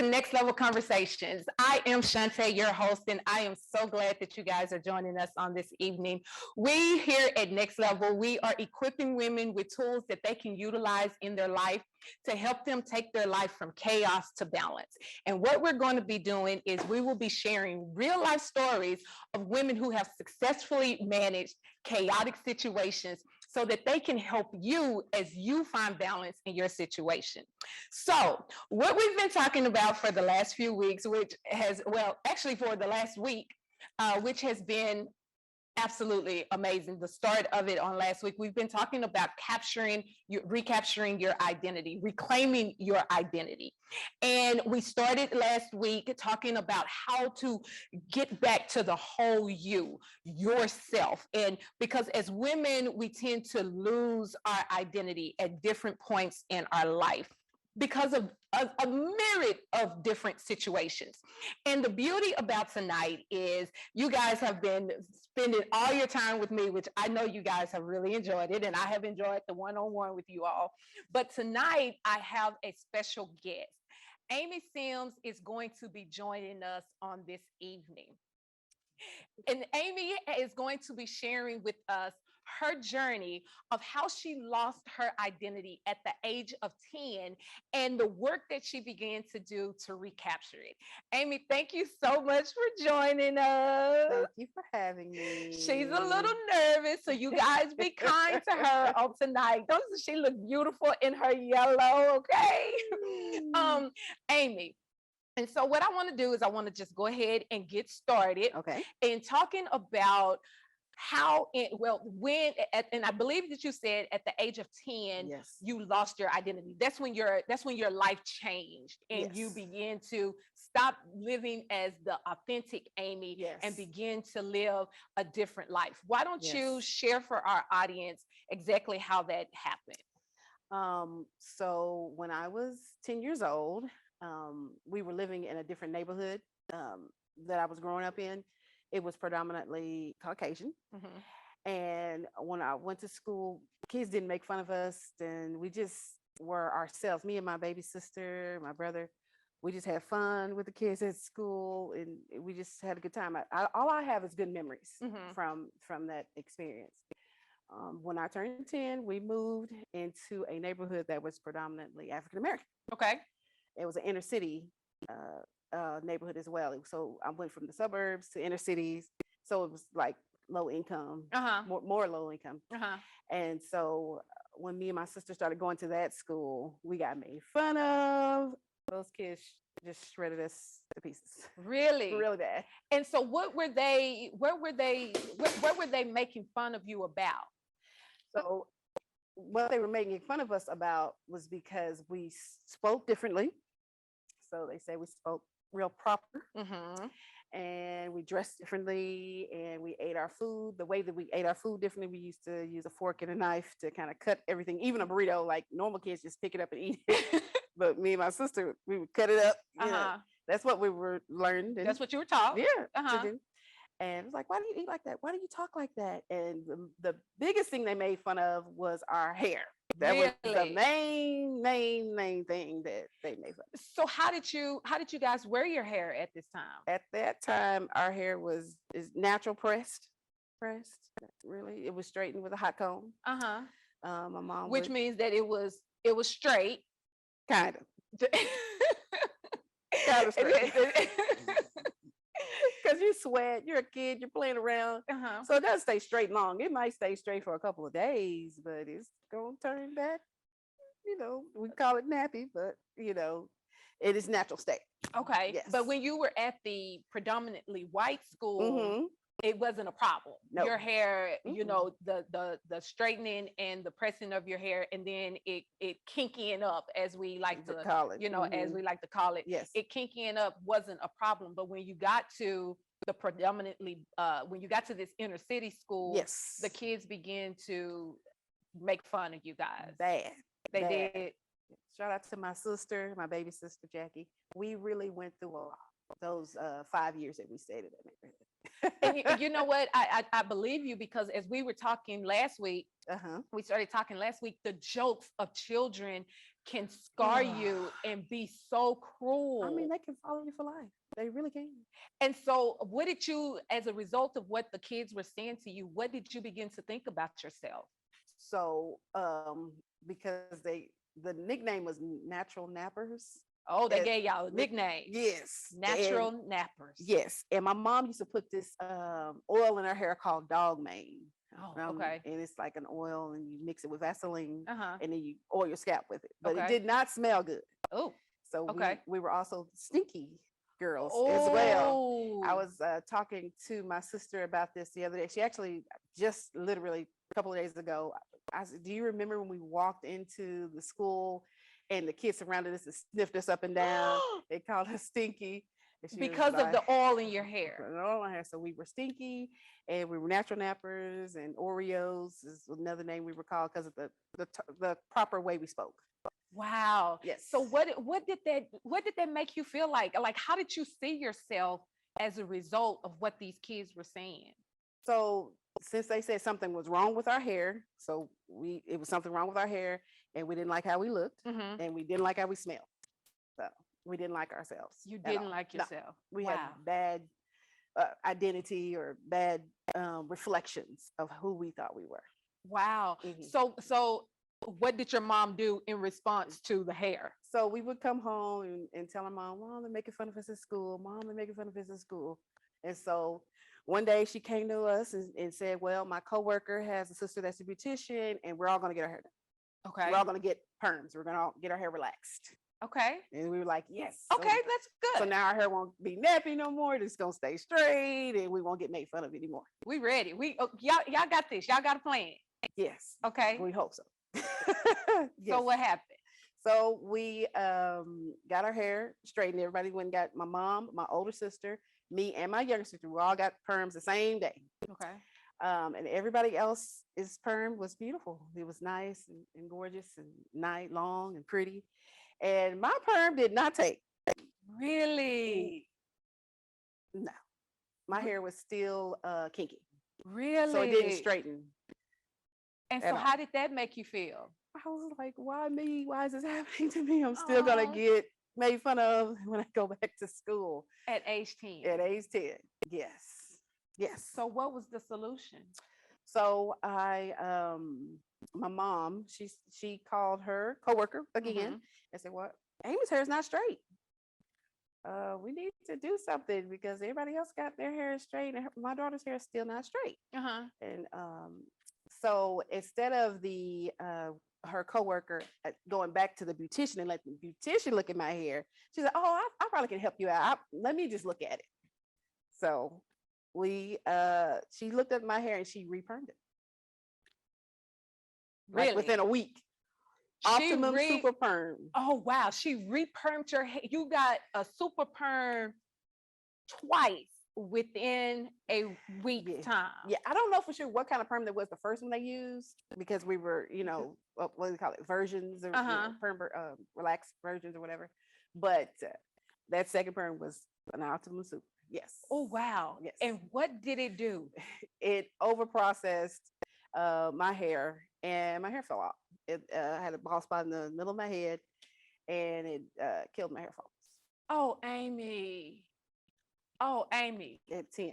to Next Level Conversations. I am Shantae, your host, and I am so glad that you guys are joining us on this evening. We here at Next Level, we are equipping women with tools that they can utilize in their life to help them take their life from chaos to balance. And what we're going to be doing is we will be sharing real life stories of women who have successfully managed chaotic situations so that they can help you as you find balance in your situation. So what we've been talking about for the last few weeks, which has, well, actually for the last week, which has been absolutely amazing. The start of it on last week, we've been talking about recapturing your identity, reclaiming your identity. And we started last week talking about how to get back to the whole you, yourself. And because as women, we tend to lose our identity at different points in our life because of a myriad of different situations. And the beauty about tonight is you guys have been spending all your time with me, which I know you guys have really enjoyed it, and I have enjoyed the one-on-one with you all. But tonight I have a special guest. Amy Sims is going to be joining us on this evening. And Amy is going to be sharing with us her journey of how she lost her identity at the age of 10 and the work that she began to do to recapture it. Amy, thank you so much for joining us. Thank you for having me. She's a little nervous, so you guys be kind to her on tonight. Doesn't she look beautiful in her yellow? Okay. Amy, and so what I want to do is I want to just go ahead and get started. Okay. In talking about how and I believe that you said at the age of 10, yes, you lost your identity. That's when your life changed and yes, you began to stop living as the authentic Amy yes, and begin to live a different life. Why don't yes, you share for our audience exactly how that happened? So when I was 10 years old, we were living in a different neighborhood that I was growing up in. It was predominantly Caucasian. Mm-hmm. And when I went to school, kids didn't make fun of us, and we just were ourselves. Me and my baby sister, my brother, we just had fun with the kids at school, and we just had a good time. All I have is good memories Mm-hmm. from that experience. When I turned 10, we moved into a neighborhood that was predominantly African American. Okay. It was an inner city neighborhood as well. So I went from the suburbs to inner cities. So it was like low income, more low income. And so when me and my sister started going to that school, we got made fun of. Those kids just shredded us to pieces. Really? Really bad. And so what were they making fun of you about? So what they were making fun of us about was because we spoke differently. So they say we spoke real proper, and we dressed differently, and we ate our food. The way that we ate our food differently, we used to use a fork and a knife to kind of cut everything, even a burrito. Like normal kids just pick it up and eat it. But me and my sister, we would cut it up. You know, that's what we were learned. And that's what you were taught. Yeah. To do. And it was like, why do you eat like that? Why do you talk like that? And the biggest thing they made fun of was our hair. That was the main thing that they made fun of. So how did you guys wear your hair at this time? At that time, our hair is natural pressed. Really, it was straightened with a hot comb. My mom, which means that it was straight, kind of. Kind of straight. Because you sweat, you're a kid, you're playing around. So it does stay straight long. It might stay straight for a couple of days, but it's going to turn back. You know, we call it nappy, but, you know, it is natural state. Okay. Yes. But when you were at the predominantly white school, it wasn't a problem. No. Your hair, you know, the straightening and the pressing of your hair, and then it kinkying up, as we like to call it, you know, as we like to call it. Yes. It kinkying up wasn't a problem. But when you got to the predominantly, when you got to this inner city school, yes, the kids began to make fun of you guys. Bad. They did. Shout out to my sister, my baby sister, Jackie. We really went through those 5 years that we stayed in that neighborhood. And you know what? I believe you, because as we were talking last week, we started talking last week, the jokes of children can scar you and be so cruel. I mean, they can follow you for life. They really can. And so what did you, as a result of what the kids were saying to you, what did you begin to think about yourself? So, because the nickname was Natural Nappers. Oh, they gave y'all a nickname. Yes. Natural Nappers. Yes. And my mom used to put this oil in her hair called dog mane. Oh, okay. And it's like an oil, and you mix it with Vaseline, Uh-huh. and then you oil your scalp with it. But Okay. it did not smell good. Oh, So okay. we were also stinky girls as well. Oh. I was talking to my sister about this the other day. She actually just literally a couple of days ago, I said, do you remember when we walked into the school and the kids surrounded us and sniffed us up and down? They called us stinky. Because of the oil in your hair. Oil in hair. So we were stinky, and we were natural nappers, and Oreos is another name we were called because of the proper way we spoke. Wow. Yes. So what did that make you feel like? Like, how did you see yourself as a result of what these kids were saying? So since they said something was wrong with our hair, so it was something wrong with our hair, and we didn't like how we looked, and we didn't like how we smelled. So we didn't like ourselves. You didn't like yourself. No, we had bad identity or bad reflections of who we thought we were. Wow. So what did your mom do in response to the hair? So we would come home and tell our mom, they're making fun of us at school. Mom, they're making fun of us at school. And so one day she came to us and said, well, my coworker has a sister that's a beautician, and we're all going to get our hair done. Okay. We're all going to get perms. We're going to all get our hair relaxed. Okay. And we were like, yes. Okay, that's good. So now our hair won't be nappy no more. It's going to stay straight, and we won't get made fun of anymore. We ready. Y'all got this. Y'all got a plan. Yes. Okay. We hope so. Yes. So what happened? So we got our hair straightened. Everybody went and got my mom, my older sister, me, and my younger sister. We all got perms the same day. Okay. And everybody else's perm was beautiful. It was nice and gorgeous and nice, long and pretty. And my perm did not take. Really? No. My hair was still kinky. Really? So it didn't straighten. And so how did that make you feel? I was like, why me? Why is this happening to me? I'm still going to get made fun of when I go back to school. At age 10? At age 10, yes. Yes. So what was the solution? So my mom, she called her coworker again and said, well, Amy's hair is not straight. We need to do something because everybody else got their hair straight and my daughter's hair is still not straight. And so instead of her coworker going back to the beautician and let the beautician look at my hair, she said, oh, I probably can help you out. Let me just look at it. So she looked at my hair and she repermed it. Really? Like within a week. Optimum super perm. Oh wow, she repermed your hair. You got a super perm twice within a week's time. Yeah, I don't know for sure what kind of perm that was the first one they used because we were, what do you call it, versions or perm, relaxed versions or whatever. But that second perm was an optimum super. Yes. Oh wow. Yes. And what did it do? It overprocessed my hair, and my hair fell off. It had a bald spot in the middle of my head, and it killed my hair follicles. Oh, Amy. Oh, Amy. At 10.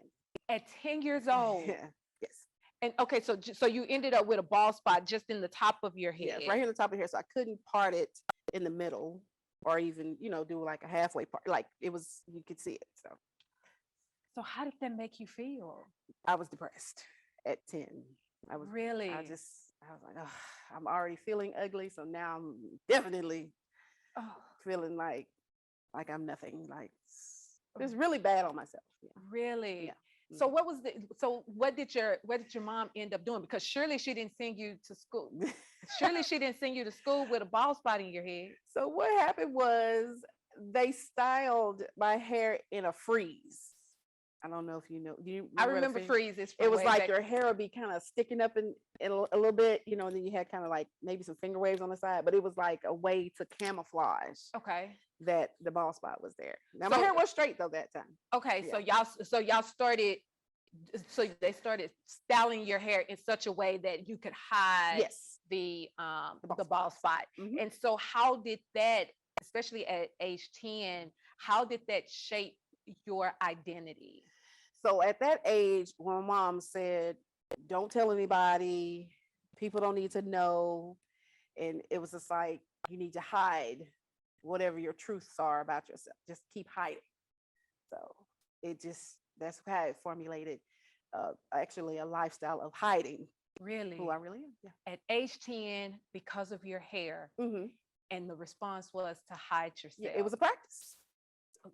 At 10 years old. Yeah. Yes. And okay, so you ended up with a bald spot just in the top of your head. Yeah, right here in the top of the hair. So I couldn't part it in the middle, or even do like a halfway part. Like it was, you could see it. So how did that make you feel? I was depressed at 10. Really? I was like, oh, I'm already feeling ugly. So now I'm definitely feeling like I'm nothing. Like it's really bad on myself. Yeah. Really? Yeah. So what did your mom end up doing? Because surely she didn't send you to school. Surely she didn't send you to school with a bald spot in your head. So what happened was they styled my hair in a freeze. I don't know if you know. I remember freezes. It was like your hair would be kind of sticking up in a little bit, and then you had kind of like maybe some finger waves on the side, but it was like a way to camouflage. Okay. That the bald spot was there. Now my hair was straight though that time. Okay, yeah. So y'all started So they started styling your hair in such a way that you could hide Yes. the The bald spot. Mhm. And so how did that, especially at age 10, how did that shape your identity? So at that age, when my mom said, "Don't tell anybody, people don't need to know," and it was just like, you need to hide whatever your truths are about yourself. Just keep hiding. So it just, that's how it formulated actually a lifestyle of hiding who Really? I really am. Yeah. At age 10, because of your hair, Hmm. and the response was to hide Yeah, it yourself. was a practice.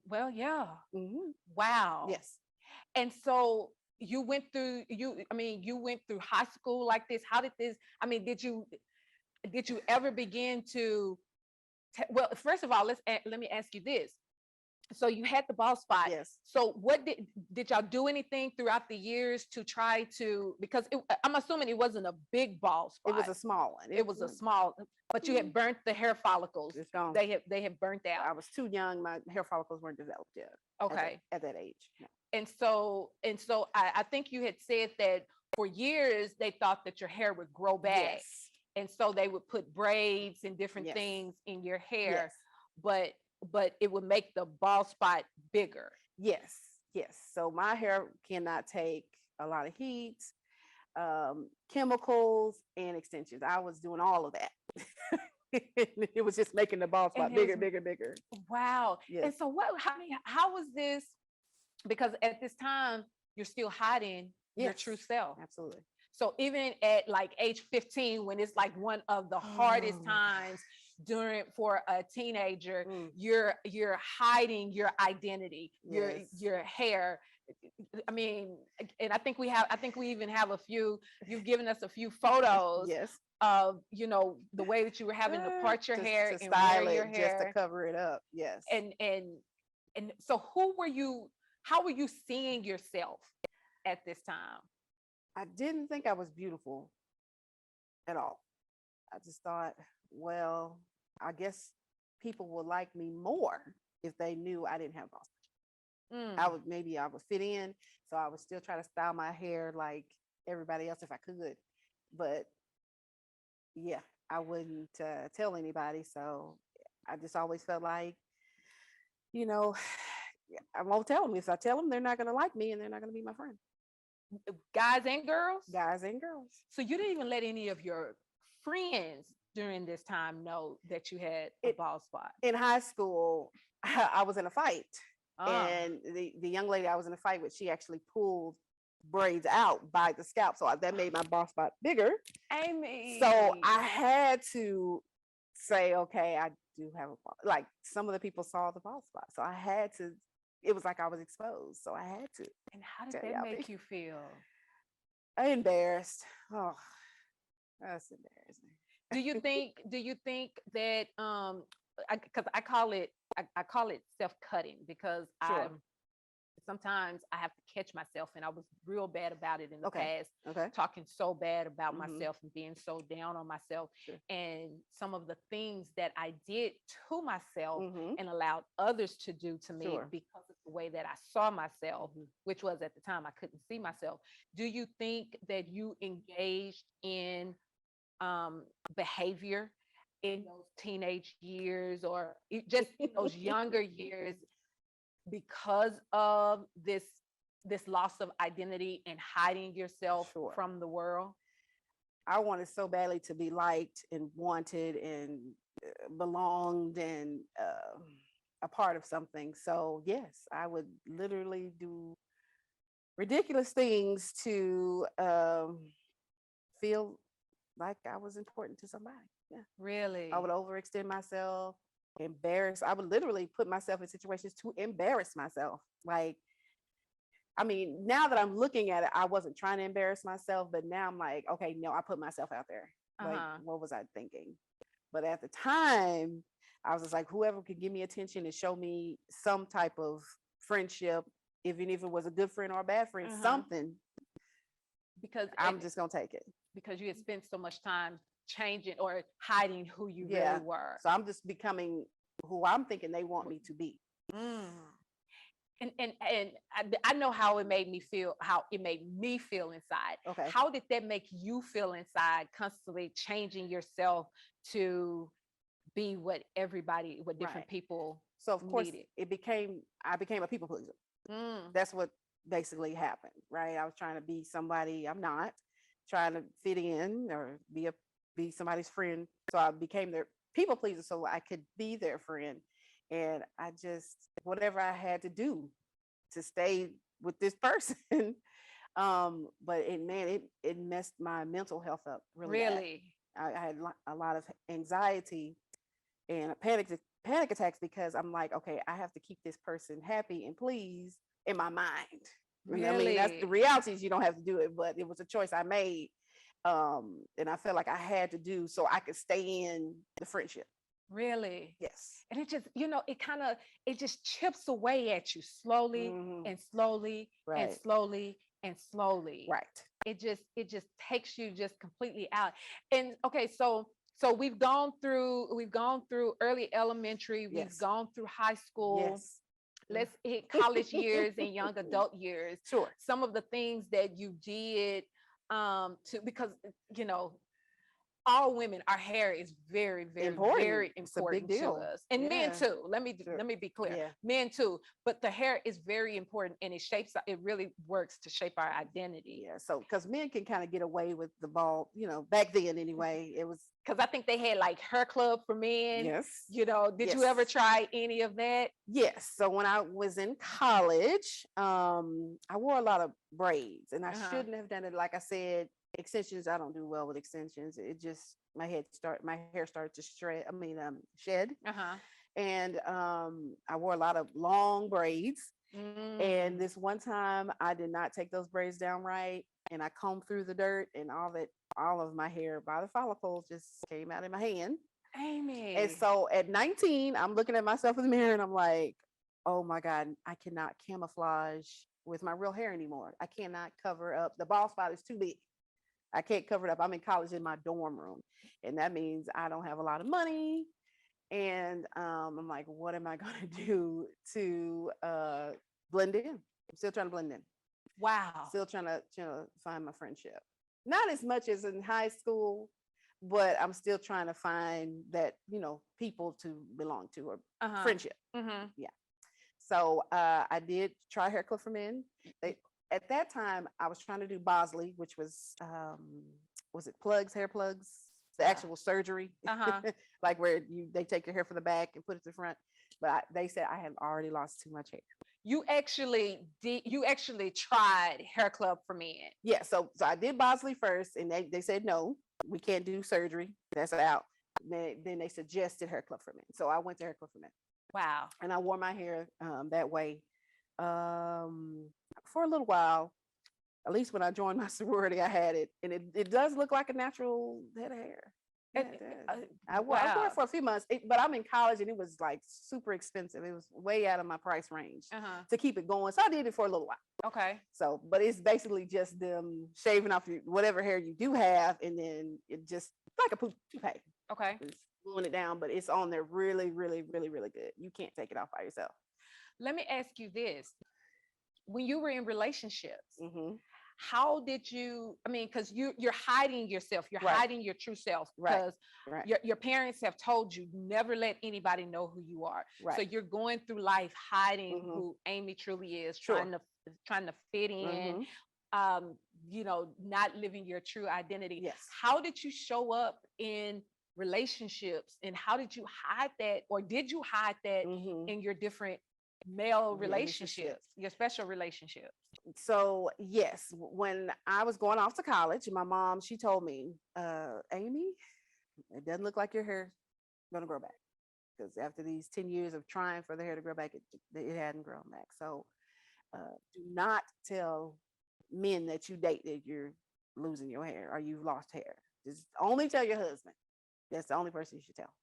Well, yeah. Hmm. Wow. Yes. And so you went through you went through high school like this. How did this, did you ever begin to well, first of all, let me ask you this. So you had the bald spot. Yes. So what did y'all do anything throughout the years to try to, because I'm assuming it wasn't a big bald It was spot. a small one. It was a small, but you had burnt the hair follicles. It's gone. They had burnt out. I was too young. My hair follicles weren't developed yet. Okay. At that age. No. And so I think you had said that for years they thought that your hair would grow back. Yes. And so they would put braids and different Yes. things in your hair, Yes. but it would make the bald spot bigger. Yes. Yes. So my hair cannot take a lot of heat, chemicals, and extensions. I was doing all of that. It was just making the bald spot And it was- bigger, bigger, bigger. Wow. Yes. And so how was this? Because at this time you're still hiding your Yes. true self. Absolutely. So even at like age 15, when it's like one of the hardest Oh. times for a teenager, Mm. you're hiding your identity, Yes. your hair. I mean, and I think we even have a few, you've given us a few photos Yes. of, the way that you were having to part your hair to and style wear your it, hair. just to cover it up. Yes. And so how were you seeing yourself at this time? I didn't think I was beautiful at all. I just thought, well, I guess people would like me more if they knew I didn't have bald spot. I would fit in, so I would still try to style my hair like everybody else if I could. But yeah, I wouldn't tell anybody. So I just always felt like, you know, I won't tell them. If I tell them, they're not going to like me and they're not going to be my friend. Guys and girls? Guys and girls. So you didn't even let any of your friends during this time know that you had a bald spot? In high school, I was in a fight. Ah. And the young lady I was in a fight with, she actually pulled braids out by the scalp. So that made my bald spot bigger. Amy. So I had to say, okay, I do have a bald. Like some of the people saw the bald spot. So I had to, it was like I was exposed. So I had to. And how did that make you feel? Embarrassed. Oh, that's embarrassing. Do you think that because I call it self-cutting, because Sure. sometimes I have to catch myself, and I was real bad about it in the past, Okay. talking so bad about Mhm. myself and being so down on myself. Sure. And some of the things that I did to myself Mhm. and allowed others to do to me Sure. because of the way that I saw myself, Mhm. which was at the time I couldn't see myself. Do you think that you engaged in behavior in those teenage years, or just in those younger years, because of this loss of identity and hiding yourself Sure. from the world? I wanted so badly to be liked and wanted and belonged and a part of something. So yes, I would literally do ridiculous things to feel like I was important to somebody. Yeah. Really? I would overextend myself, embarrass. I would literally put myself in situations to embarrass myself. Like, I mean, now that I'm looking at it, I wasn't trying to embarrass myself, but now I'm like, okay, no, I put myself out there. Like, what was I thinking? But at the time, I was just like, whoever could give me attention and show me some type of friendship, even if it was a good friend or a bad friend, something, because I'm just gonna take it. Because you had spent so much time changing or hiding who you really were. So I'm just becoming who I'm thinking they want me to be. I know how it made me feel, how it made me feel inside. Okay. How did that make you feel inside, constantly changing yourself to be what different Right. people So of course needed? I became a people pleaser. Mm, That's what basically happened, right? I was trying to be somebody I'm not, trying to fit in or be somebody's friend. So I became their people pleaser so I could be their friend. And I just whatever I had to do to stay with this person. But it messed my mental health up really bad. really? I had a lot of anxiety and panic attacks because I'm like, okay, I have to keep this person happy and pleased in my mind. I mean, that's the Really? reality is you don't have to do it, but it was a choice I made. And I felt like I had to do so I could stay in the friendship. Really? Yes. And it just, it just chips away at you slowly Hmm. and slowly and Right. slowly and slowly. Right. It just takes you just completely out. And okay, so we've gone through early elementary, we've Yes. gone through high school. Yes. Let's hit college years and young adult years. Sure. Some of the things that you did to because you know all women, our hair is very, very, Important. very It's a big important to deal. us, and men Yeah. too. Sure. Let me be clear, Yeah. men too. But the hair is very important, and it really works to shape our identity. Yeah. So, because men can kind of get away with the ball, back then anyway, it was, Because I think they had like hair club for men. yes. Did you Yes. ever try any of that? Yes. So when I was in college, I wore a lot of braids and I Uh-huh. shouldn't have done it. Like I said, extensions, I don't do well with extensions. It just, my hair started to shed. Uh-huh. And I wore a lot of long braids. And Mm. this one time I did not take those braids down right. And I combed through the dirt and all of my hair by the follicles just came out in my hand. And Amy. so at 19, I'm looking at myself in the mirror and I'm like, oh my God, I cannot camouflage with my real hair anymore. I cannot cover up. The bald spot is too big. I can't cover it up. I'm in college in my dorm room. And that means I don't have a lot of money. And I'm like, what am I going to do to blend in? I'm still trying to blend in. Wow. Still trying to find my friendship. Not as much as in high school, but I'm still trying to find that, people to belong to or Uh-huh. friendship. Mm-hmm. Yeah. So I did try hair club for men. At that time, I was trying to do Bosley, which was it hair plugs, the actual surgery, Uh-huh. like where they take your hair from the back and put it to the front. But they said I had already lost too much hair. You actually tried hair club for men. Yeah, so I did Bosley first, and they said no, we can't do surgery. That's out. Then they suggested hair club for men, so I went to hair club for men. Wow. And I wore my hair that way for a little while. At least when I joined my sorority, I had it, and it does look like a natural head of hair. Yeah, it does. I wore it for a few months, but I'm in college and it was like super expensive. It was way out of my price range to keep it going. So I did it for a little while. Okay. So, but it's basically just them shaving off whatever hair you do have, and then it just like a toupee. Okay. It's gluing it down, but it's on there really, really, really, really good. You can't take it off by yourself. Let me ask you this. When you were in relationships, Mm-hmm. how did you, because you're hiding yourself, you're Right. hiding your true self, Right. because Right. your parents have told you never let anybody know who you are. Right. So you're going through life hiding Mhm. who Amy truly is, Sure. trying to fit in, not living your true identity. Yes. How did you show up in relationships, and how did you hide that, or did you hide that Mhm. in your different male Relationships. relationships, your special relationships? So yes, when I was going off to college, my mom, she told me, Amy, it doesn't look like your hair's gonna grow back, because after these 10 years of trying for the hair to grow back, it hadn't grown back. So do not tell men that you date that you're losing your hair or you've lost hair. Just only tell your husband. That's the only person you should tell.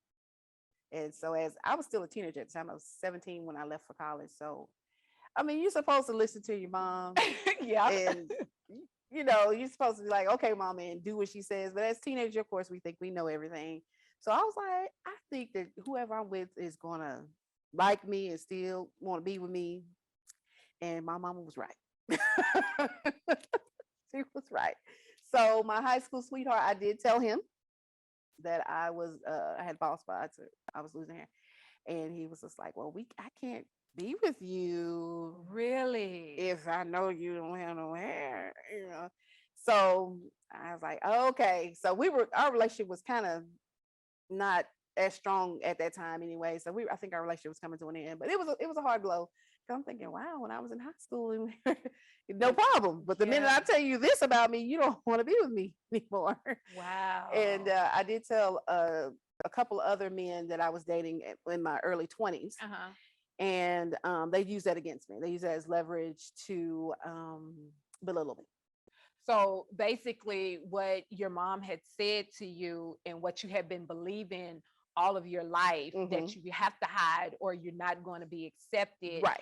And so as I was still a teenager at the time, I was 17 when I left for college. So you're supposed to listen to your mom. Yeah. And you're supposed to be like, okay, mama, and do what she says. But as teenagers, of course, we think we know everything. So I was like, I think that whoever I'm with is gonna like me and still want to be with me. And my mama was right. She was right. So my high school sweetheart, I did tell him that I had bald spots, or I was losing hair, and he was just like, "Well, I can't be with you Really? if I know you don't have no hair, you know." So I was like, okay. So our relationship was kind of not as strong at that time anyway. So I think our relationship was coming to an end, but it was a hard blow. So I'm thinking, wow, when I was in high school, no problem. But the minute I tell you this about me, you don't want to be with me anymore. Wow. And I did tell a couple of other men that I was dating in my early 20s. And they use that against me. They use that as leverage to belittle me. So basically, what your mom had said to you and what you had been believing all of your life, that you have to hide or you're not going to be accepted. Right.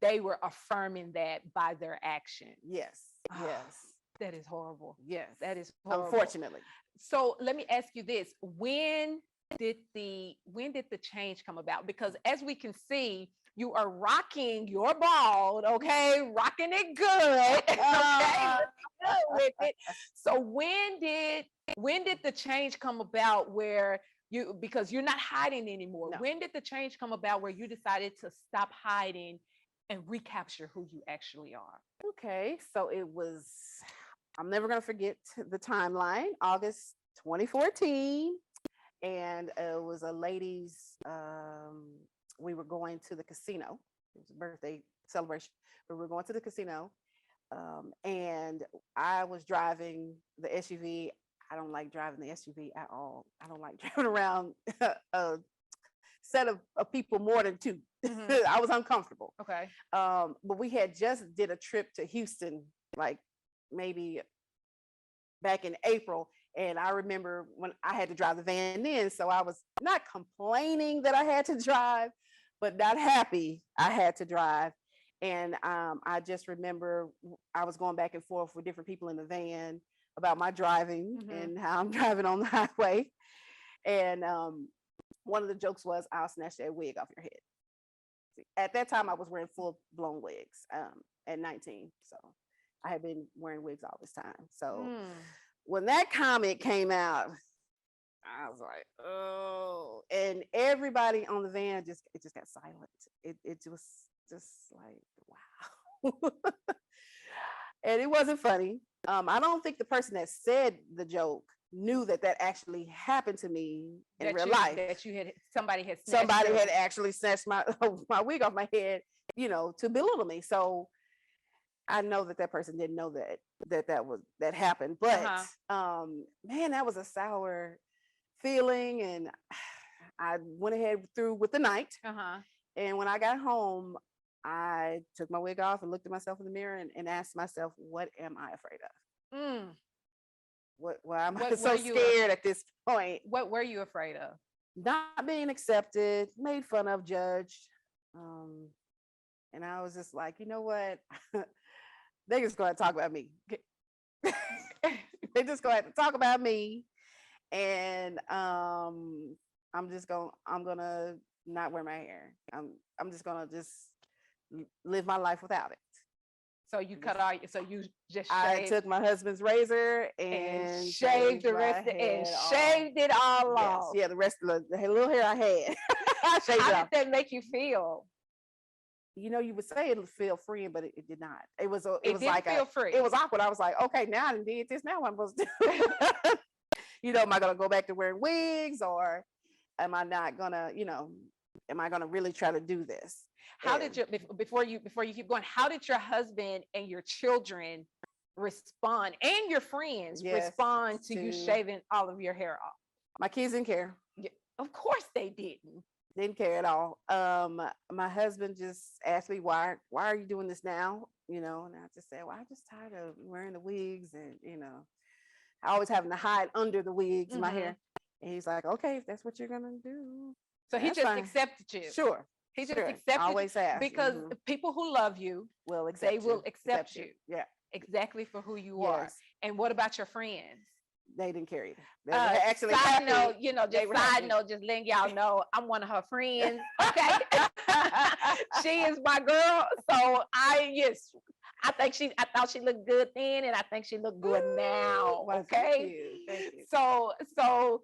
They were affirming that by their actions. Yes. Yes. That is horrible. Yes. That is horrible. Unfortunately. So let me ask you this. When did the change come about? Because as we can see, you are rocking your bald, okay? Rocking it good. Okay. Good with it. So when did the change come about where because you're not hiding anymore? No. When did the change come about where you decided to stop hiding and recapture who you actually are? Okay. So I'm never going to forget the timeline, August 2014. And it was a lady's, we were going to the casino. It was a birthday celebration. We were going to the casino. And I was driving the SUV. I don't like driving the SUV at all. I don't like driving around a set of people more than two. I was uncomfortable. Okay. But we had just did a trip to Houston, like maybe back in April. And I remember when I had to drive the van in. So I was not complaining that I had to drive, but not happy I had to drive. And I just remember I was going back and forth with different people in the van about my driving and how I'm driving on the highway. And one of the jokes was, "I'll snatch that wig off your head." At that time, I was wearing full blown wigs at 19. So I had been wearing wigs all this time. So when that comment came out, I was like, oh, and everybody on the van just got silent. It was just like, wow. And it wasn't funny. I don't think the person that said the joke knew that actually happened to me in real life. That somebody had actually snatched my wig off my head, to belittle me. So I know that person didn't know that happened, but man, that was a sour feeling, and I went ahead through with the night. And when I got home, I took my wig off and looked at myself in the mirror and asked myself, what am I afraid of? Why am I so scared at this point? What were you afraid of? Not being accepted, made fun of, judged. And I was just like, you know what? They're just going to talk about me. They're just going to have to talk about me. And I'm gonna not wear my hair. I'm just gonna live my life without it. So you cut out. So you just I took my husband's razor and shaved the rest and shaved it all off. Yeah, the rest of the little hair I had. How did that make you feel? You would say it would feel free, but it did not. It was like feel free. It was awkward. I was like, okay, now I did this. Now what I'm supposed to do? Am I gonna go back to wearing wigs, or am I not gonna, am I gonna really try to do this? How did you, before you keep going, how did your husband and your children respond, and your friends respond to you shaving all of your hair off? My kids didn't care. Yeah, of course they didn't. Didn't care at all. My husband just asked me, why are you doing this now? And I just said, well, I'm just tired of wearing the wigs, and I always having to hide under the wigs, my hair. And he's like, okay, if that's what you're gonna do. So he just accepted you. Sure. He just accepted always has. Because people who love you will accept you. Yeah. Exactly for who you are. And what about your friends? They didn't care either. They Uh, were actually side happy. note, just They were side happy. note, just letting y'all know I'm one of her friends. Okay. She is my girl. So I thought she looked good then, and I think she looked good now. Well, Okay. thank you. So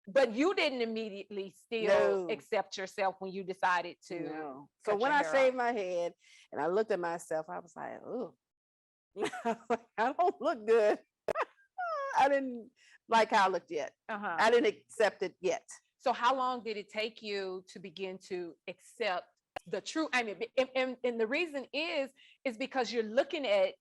but you didn't immediately still No. accept yourself when you decided to. No. So cut when your I hair shaved off. my head and I looked at myself, I was like, oh, I don't look good. I didn't like how I looked yet. Uh-huh. I didn't accept it yet. So how long did it take you to begin to accept the true? I mean, and the reason is because you're looking at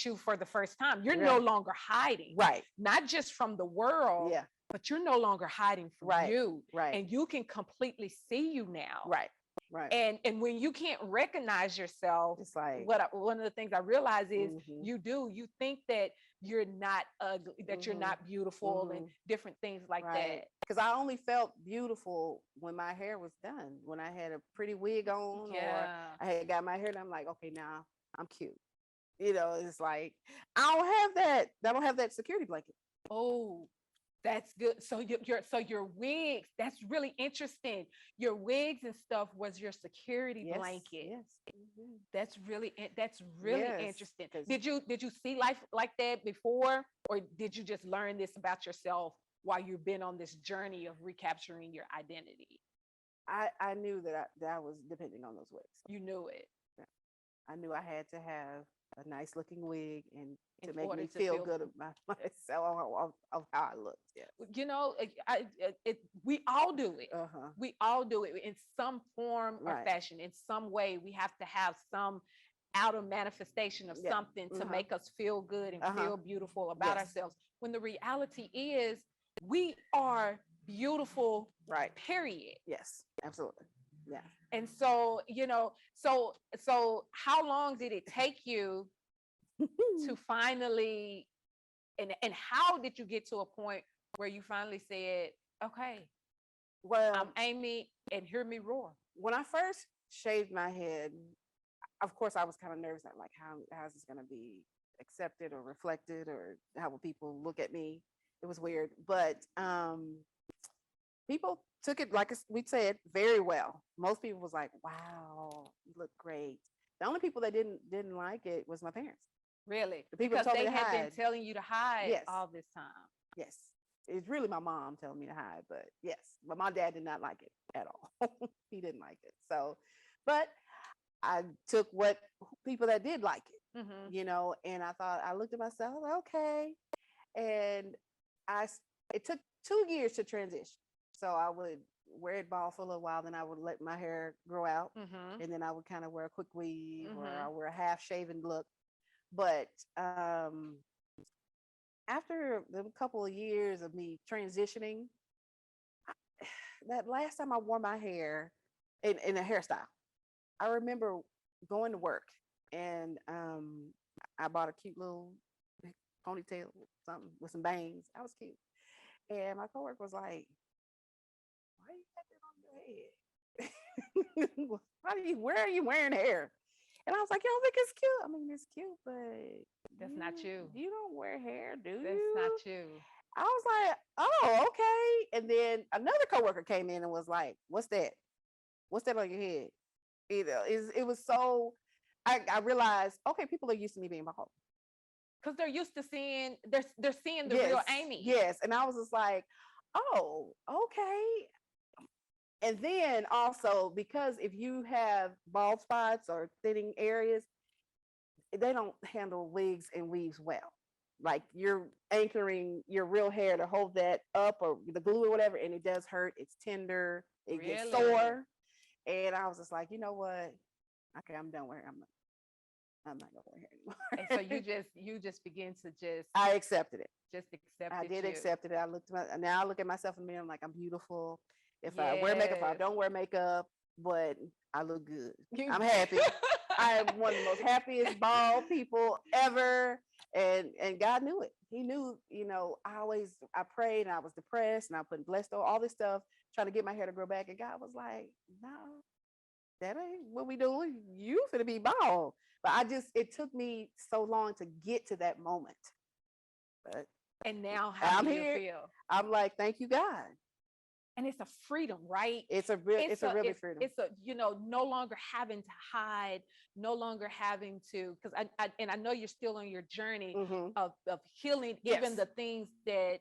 you for the first time. You're no Right. longer hiding, Right. not just from the world, Yeah. but you're no longer hiding from Right. you, Right. and you can completely see you now. Right. Right. And when you can't recognize yourself, It's like, one of the things I realize is Mhm. you think that you're not ugly, that you're Mhm. not beautiful, and different things like right. Because I only felt beautiful when my hair was done, when I had a pretty wig that. on, or Yeah. I had got my hair done. I'm like, okay, now I'm cute. It's like I don't have that. I don't have that security blanket. Oh, that's good. So your wigs, that's really interesting. Your wigs and stuff was your security Yes. blanket. Yes. Mhm. That's really Yes, interesting. 'cause- Did you see life like that before, or did you just learn this about yourself while you've been on this journey of recapturing your identity? I knew that I was depending on those wigs. You knew it. I knew I had to have a nice looking wig and to In make order me to feel feel- good about myself of how I looked. Yeah. We all do it. Uh-huh. We all do it in some form or Right. fashion. In some way, we have to have some outer manifestation of Yeah. something to Uh-huh. make us feel good and Uh-huh. feel beautiful about Yes. ourselves. When the reality is, we are beautiful, Right. period. Yes. Absolutely. Yeah. And so, so how long did it take you to finally, and how did you get to a point where you finally said, okay, Well, I'm Amy, and hear me roar? when I first shaved my head, of course I was kind of nervous. I'm like, how's this gonna be accepted or reflected, or how will people look at me? It was weird, but people took it, like we said, very well. Most people was like, wow, you look great. The only people that didn't like it was my parents. Really? The people Because told me they to had been hide. telling you to hide Yes. all this time. Yes. It's really my mom telling me to hide, but yes, but my dad did not like it at all. He didn't like it. So, but I took what people that did like it, Mhm. and I looked at myself, okay. And it took 2 years to transition. So I would wear it bald for a little while, then I would let my hair grow out, Mhm. and then I would kind of wear a quick weave, or I Mhm. wear a half shaven look. But after the couple of years of me transitioning, that last time I wore my hair in a hairstyle, I remember going to work, and I bought a cute little ponytail, something with some bangs. I was cute. And my coworker was like, why you got that on your head? Where are you wearing hair? And I was like, you don't think it's cute? I mean, it's cute, but That's not you. You don't wear hair, do you? That's not you. I was like, oh, okay. And then another coworker came in and was like, what's that? What's that on your head? It was so, I realized, okay, people are used to me being bald. Because they're used to seeing, they're seeing the real Amy. Yes. And I was just like, oh, okay. And then also, because if you have bald spots or thinning areas, they don't handle wigs and weaves well. Like, you're anchoring your real hair to hold that up, or the glue or whatever, and it does hurt. It's tender. It gets Really? sore. And I was just like, you know what? Okay, I'm done wearing. I'm not gonna wear hair anymore. And so you just begin to I accepted it. just accept I it. did accept it. Now I look at myself in the mirror. I'm like, I'm beautiful. If I wear makeup, if I Yes. don't wear makeup, but I look good. You- I'm happy. I am one of the most happiest bald people ever. And God knew it. He knew, I prayed and I was depressed and I put blessed on all this stuff, trying to get my hair to grow back. And God was like, no, that ain't what we doing. You finna be bald. But it took me so long to get to that moment. But And now how I'm do you here. feel? I'm like, thank you, God. And it's a freedom, right? It's a really freedom. It's a, you know, no longer having to hide, no longer having to, because I know you're still on your journey Mm-hmm. of healing, Yes. even the things that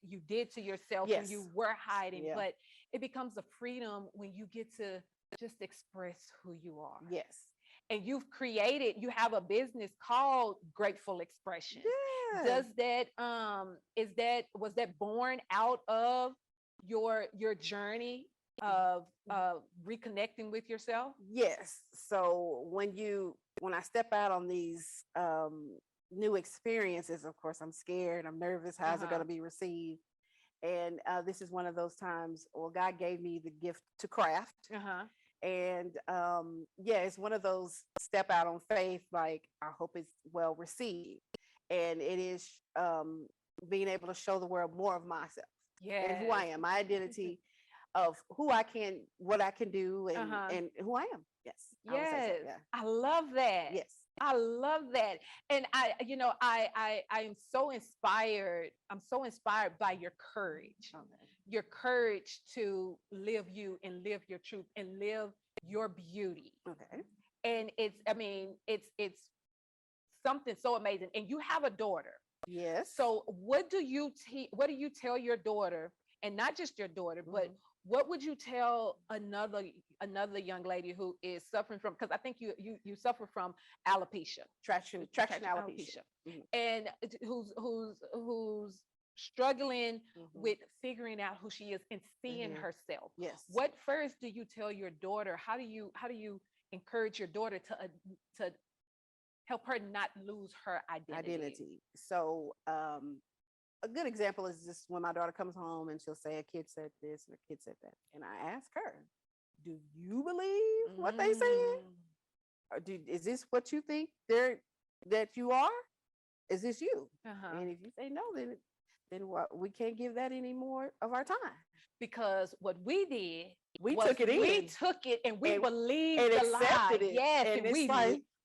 you did to yourself when Yes. you were hiding. Yeah. But it becomes a freedom when you get to just express who you are. Yes. And you have a business called Grateful Expression. Yeah. Was that born out of your journey of reconnecting with yourself? Yes. So when I step out on these new experiences, of course, I'm scared, I'm nervous. How's it going to be received? And this is one of those times. Well, God gave me the gift to craft, and yeah, it's one of those step out on faith. Like, I hope it's well received, and it is being able to show the world more of myself and who I am, my identity of who I can, what I can do, and who I am. Yes. I would say so, Yes. yeah. I love that. Yes. I love that. And I am so inspired. I'm so inspired by your courage. Okay. Your courage to live you and live your truth and live your beauty. Okay. And it's something so amazing. And you have a daughter. Yes. So what do you tell your daughter, and not just your daughter, but what would you tell another young lady who is suffering from, because I think you suffer from alopecia, traction alopecia, and who's struggling with figuring out who she is and seeing herself. Yes. What first do you tell your daughter? How do you encourage your daughter to help her not lose her identity? So a good example is just when my daughter comes home and she'll say a kid said this and a kid said that, and I ask her, do you believe what they said? Or is this what you think that you are? Is this you? And if you say no, then what, we can't give that any more of our time. Because what we did, we took it and we believed and the accepted lie. it. Yes, and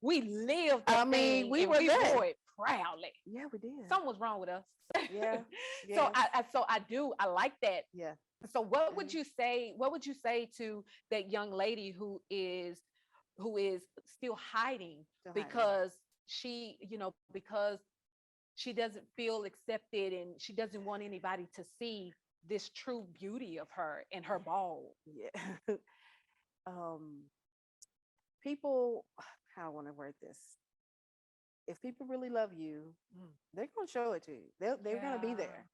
we lived that thing, we and were we there. bore it proudly. Yeah, we did. Something was wrong with us. Yeah. So I like that. Yeah. So what would you say to that young lady who is still hiding because because she doesn't feel accepted and she doesn't want anybody to see this true beauty of her and her bald? Yeah. People, how I want to word this. If people really love you, they're going to show it to you. They're going to be there.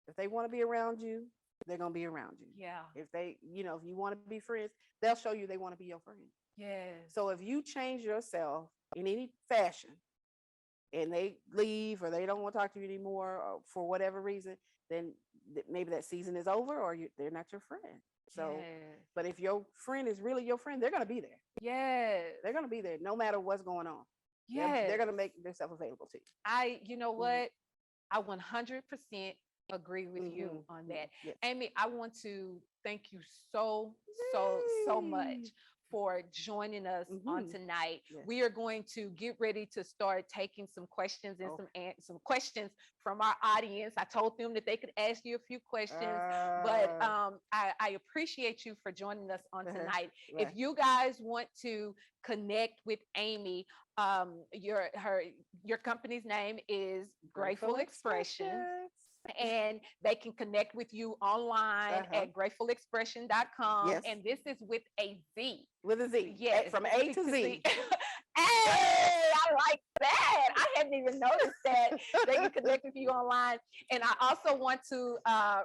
If they want to be around you, they're going to be around you. Yeah. If they, if you want to be friends, they'll show you they want to be your friend. Yeah. So if you change yourself in any fashion and they leave or they don't want to talk to you anymore or for whatever reason, then maybe that season is over or they're not your friend. So, but if your friend is really your friend, they're going to be there. Yes. They're going to be there no matter what's going on. Yes. They're going to make themselves available to you. You know what? I 100% agree with you on that. Yes. Amy, I want to thank you so much for joining us on tonight. Yes. We are going to get ready to start taking some questions and some questions from our audience. I told them that they could ask you a few questions, but I appreciate you for joining us on tonight. Right. If you guys want to connect with Amy, your company's name is Grateful Expression. And they can connect with you online at gratefulexpression.com. Yes. And this is with a Z. With a Z. Yes. From A to Z. Hey, I like that. I hadn't even noticed that. They can connect with you online. And I also want to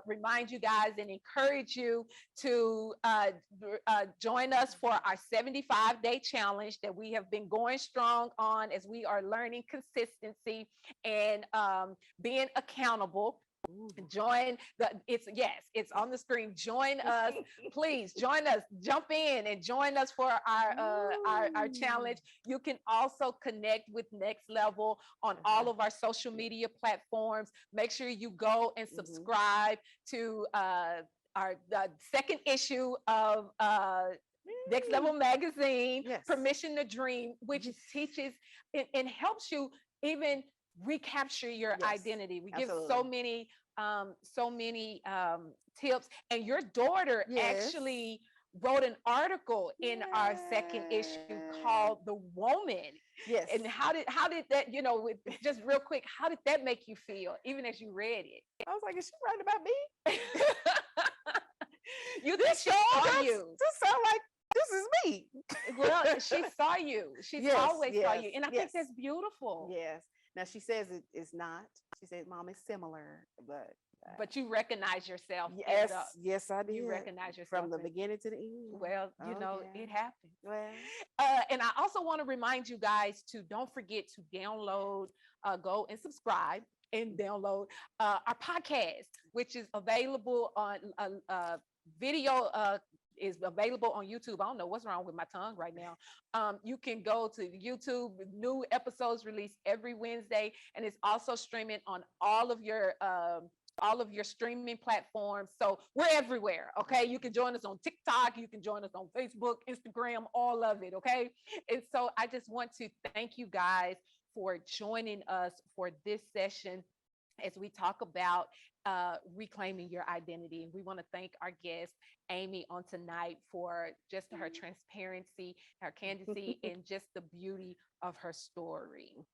remind you guys and encourage you to join us for our 75-day challenge that we have been going strong on as we are learning consistency and being accountable. Join it's on the screen. Join us, please join us, jump in and join us for our challenge. You can also connect with Next Level on all of our social media platforms. Make sure you go and subscribe to the second issue of Next Level magazine, Permission to Dream, which teaches and helps you even recapture your Yes, identity. We give so absolutely. many tips, and your daughter Yes. actually wrote an article in our second issue called "The Woman." Yes. And how did that, just real quick, how did that make you feel, even as you read it? I was like, is she writing about me? You think she saw you? This sound like this is me. Well, she saw you. She's Yes, always saw yes, you, and I think yes. that's beautiful. Yes. Now she says it is not. She said, "Mom, it's similar," But you recognize yourself yes, in yes, I did. you recognize yourself From the in, beginning to the end. well, Oh, it yeah. happens. Well, And I also want to remind you guys to don't forget to download, go and subscribe and download our podcast, which is available on video. Is available on YouTube. I don't know what's wrong with my tongue right now. You can go to YouTube. New episodes released every Wednesday, and it's also streaming on all of your streaming platforms. So we're everywhere. Okay. You can join us on TikTok. You can join us on Facebook, Instagram, all of it. Okay. And so I just want to thank you guys for joining us for this session as we talk about reclaiming your identity. And we want to thank our guest, Amy, on tonight for just her transparency, her candidacy, and just the beauty of her story.